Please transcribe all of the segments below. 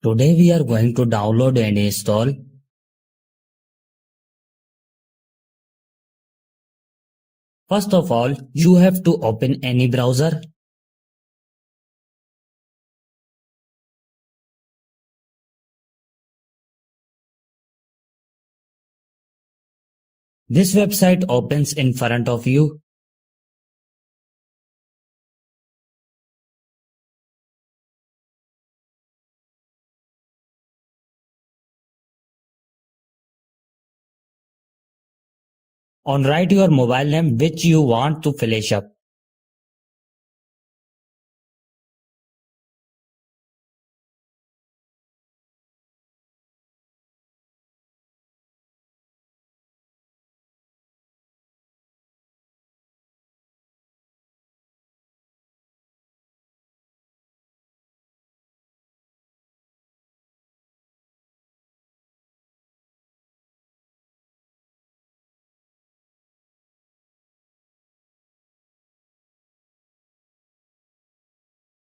Today we are going to download and install. First of all, you have to open any browser. This website opens in front of you. On write your mobile name which you want to flash up.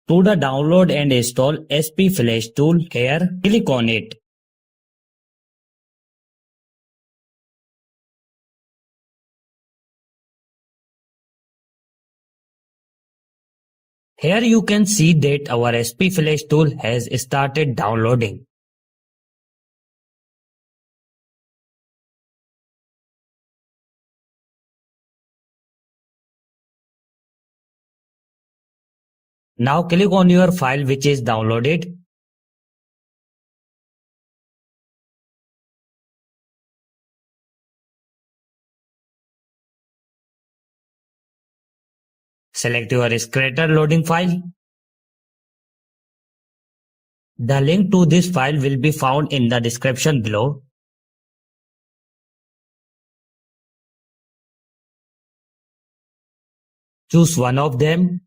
To the download and install SP Flash tool here, click on it. Here you can see that our SP Flash tool has started downloading. Now click on your file which is downloaded. Select your Scratter loading file. The link to this file will be found in the description below. Choose one of them.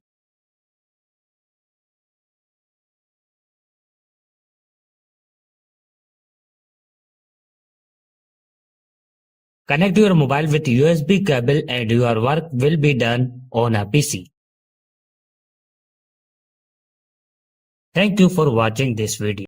Connect your mobile with USB cable and your work will be done on a PC. Thank you for watching this video.